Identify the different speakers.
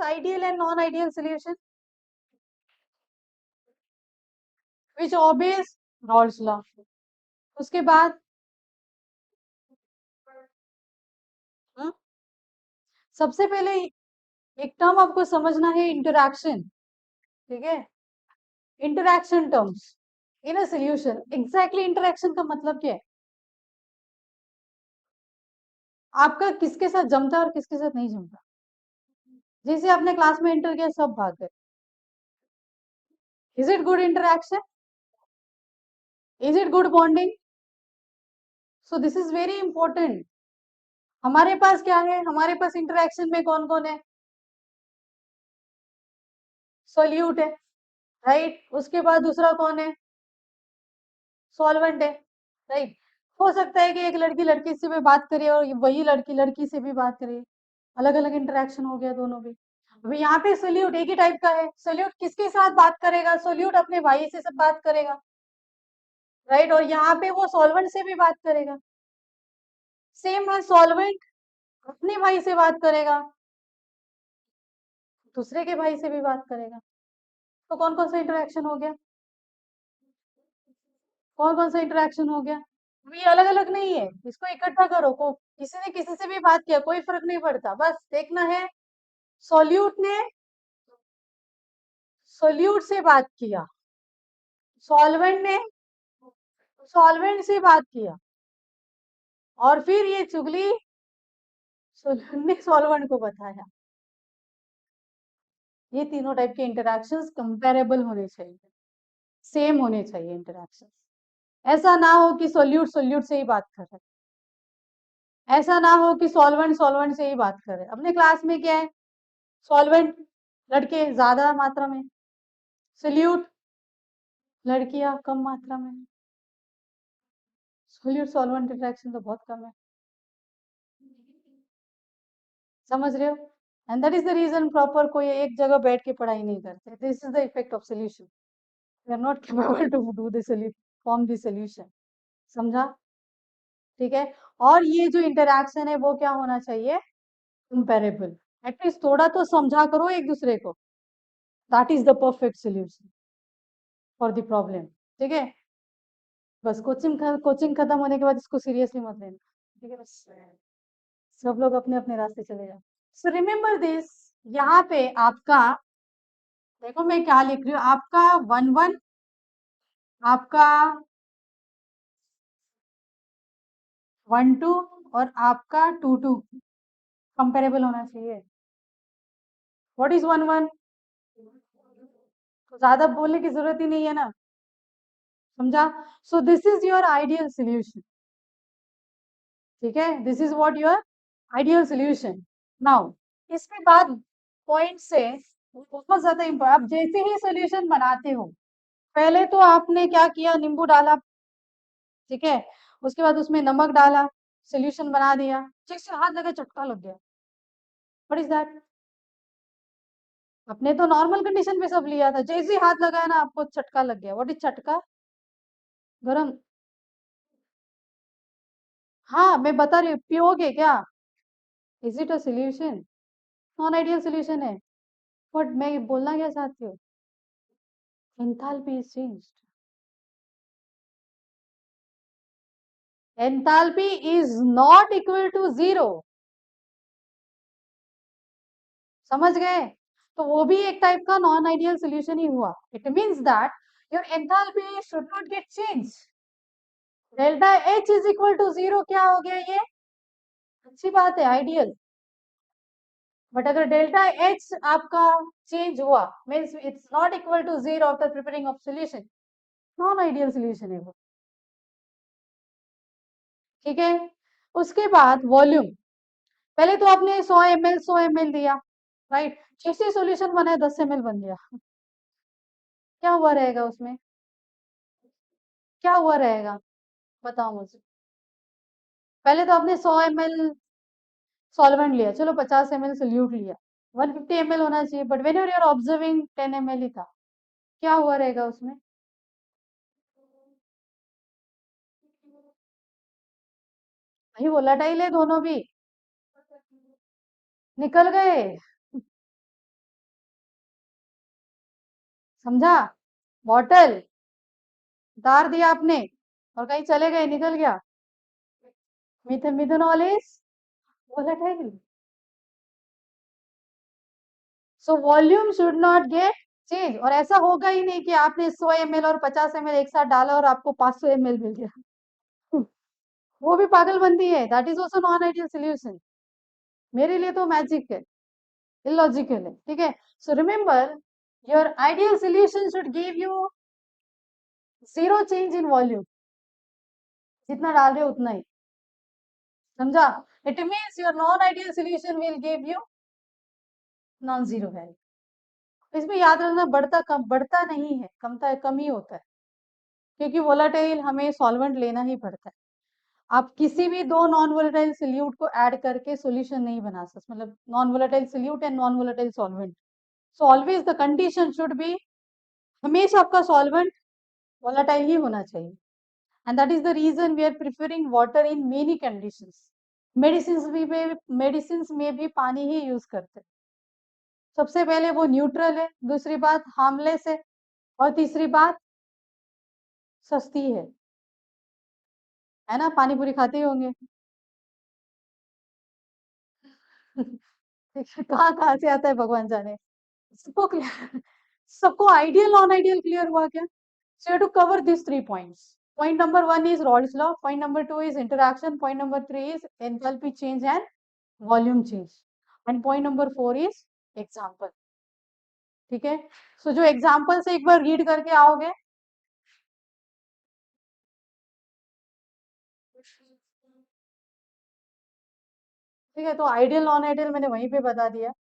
Speaker 1: Ideal and non ideal solution which obeys Rawls law. उसके बाद हम्म, सबसे पहले एक टर्म आपको समझना है, इंटरैक्शन। ठीक है, interaction terms in a solution. Exactly interaction का मतलब क्या है? आपका किसके साथ जमता है और किसके साथ नहीं जमता। जैसे आपने क्लास में एंटर किया, सब भाग गए। Is it good interaction? Is it good bonding? So this is very important. हमारे पास क्या है? हमारे पास इंटरैक्शन में कौन कौन है? सोल्यूट है, राइट। उसके बाद दूसरा कौन है? सॉल्वेंट है, राइट। हो सकता है कि एक लड़की लड़की से भी बात करे और वही लड़की लड़की से भी बात करे, अलग अलग इंटरेक्शन हो गया दोनों भी। अभी यहाँ पे सोल्यूट एक ही टाइप का है। सोल्यूट किसके साथ बात करेगा? सोल्यूट अपने भाई से सब बात करेगा, राइट। और यहाँ पे वो सॉल्वेंट से भी बात करेगा। सेम है, सॉल्वेंट अपने भाई से बात करेगा, दूसरे के भाई से भी बात करेगा। तो कौन कौन सा इंटरेक्शन हो गया? कौन कौन सा इंटरेक्शन हो गया? ये अलग अलग नहीं है, इसको इकट्ठा करो। को किसी ने किसी से भी बात किया, कोई फर्क नहीं पड़ता, बस देखना है सोल्यूट ने सोल्यूट से बात किया, सॉल्वेंट ने सॉल्वेंट से बात किया, और फिर ये चुगली सोल्यूट ने सॉल्वेंट को बताया। ये तीनों टाइप के इंटरेक्शंस कंपेरेबल होने चाहिए, सेम होने चाहिए इंटरेक्शंस। ऐसा ना हो कि सोल्यूट सोल्यूट से ही बात कर रहे, ऐसा ना हो कि सॉल्वेंट सॉल्वेंट से ही बात कर रहे। अपने क्लास में क्या है? सॉल्वेंट लड़के ज्यादा मात्रा में, सोल्यूट लड़कियां कम मात्रा में। सोल्यूट सॉल्वेंट इंटरेक्शन तो बहुत कम है, समझ रहे हो? And that is the reason proper कोई एक जगह बैठ के पढ़ाई नहीं करते। This is the effect of solution. We are not capable to do the form the solution. समझा? ठीक है। और ये जो इंटरेक्शन है वो क्या होना चाहिए? कंपेरेबल। एटलीस्ट थोड़ा तो समझा करो एक दूसरे को। That is the perfect solution for the problem. ठीक है, बस कोचिंग खत्म होने के बाद इसको सीरियसली मत लेना। ठीक है, बस सब लोग अपने अपने रास्ते चले जाओ। सो रिमेम्बर दिस, यहाँ पे आपका देखो मैं क्या लिख रही हूँ। आपका 1 1, आपका 1 2 और आपका 2 2 कंपेरेबल होना चाहिए। What is 1 1? तो ज्यादा बोलने की जरूरत ही नहीं है ना, समझा? So this is your ideal solution. ठीक है, this is what your ideal solution. Now इसके बाद पॉइंट से बहुत ज्यादा इम्पोर्टेंट, आप जैसे ही सोल्यूशन बनाते हो, पहले तो आपने क्या किया? नींबू डाला, ठीक है। उसके बाद उसमें नमक डाला, सोल्यूशन बना दिया, जैसे हाथ लगा चटका लग गया। What is that? आपने तो नॉर्मल कंडीशन पे सब लिया था, जैसे ही हाथ लगाया ना आपको चटका लग गया। व्हाट इज चटका? गरम। हाँ मैं बता रही हूँ, पियोगे क्या? Is it a solution? Non ideal solution है। बट मैं बोलना क्या चाहती हूँ? Enthalpy is changed. Enthalpy is not equal to 0। समझ गए? तो वो भी एक टाइप का नॉन आइडियल सोल्यूशन ही हुआ। It means that your enthalpy should not get change. Delta H is equal to 0 क्या हो गया? ये अच्छी बात है, आइडियल। बट अगर डेल्टा एच आपका चेंज हुआ, means it's not equal to 0 after preparing of solution, non ideal solution है वो। ठीक है, उसके बाद वॉल्यूम। पहले तो आपने 100 ml दिया, राइट। जैसे सॉल्यूशन बना है 10 ml बन गया, क्या हुआ रहेगा उसमें? क्या हुआ रहेगा बताओ मुझे। पहले तो आपने 100 ml सॉल्वेंट लिया, चलो 50 ml सोल्यूट लिया, 150 ml होना चाहिए, but when you're observing 10 ml ही था। क्या हुआ रहेगा उसमें? वही वोलाटाइल है दोनों भी, निकल गए। समझा? बॉटल उतार दिया आपने और कहीं चले गए, निकल गया। Methanol is volatile. So volume should not get change. और ऐसा होगा ही नहीं कि आपने 100 ml और 50 ml एक साथ डाला और आपको 500 ml मिल गया। वो भी पागलबंदी है। That is also non ideal solution. मेरे लिए तो मैजिक है, इलॉजिकल है। ठीक है, so remember your ideal solution should give you zero change in volume. जितना डाल रहे हो उतना ही। समझा? It means your non ideal solution will give you non zero value. इसमें याद रखना, बढ़ता नहीं है, कम ही होता है, क्योंकि वोलाटाइल हमें सॉल्वेंट लेना ही पड़ता है। आप किसी भी दो नॉन वोलेटाइल सोल्यूट को ऐड करके सॉल्यूशन नहीं बना सकते, मतलब non volatile solute and non volatile solvent. So always the condition should be, हमेशा आपका सॉल्वेंट वोलाटाइल ही होना चाहिए। And that is the reason we are preferring water in many conditions. Medicine में भी पानी ही यूज करते हैं। सबसे पहले वो न्यूट्रल है, दूसरी बात हार्मलेस है, और तीसरी बात सस्ती है ना? पानी पूरी खाते ही होंगे। कहाँ कहाँ से आता है भगवान जाने। सबको क्लियर, सबको आइडियल नॉन आइडियल क्लियर हुआ क्या? So you have to cover these 3 points. Point number 1 is Raoult's law. Point number 2 is interaction. Point number 3 is enthalpy change and volume change. And point number 4 is example. ठीक है, सो जो example से एक बार read करके आओगे, ठीक है, तो आइडियल नॉन आइडियल मैंने वहीं पे बता दिया।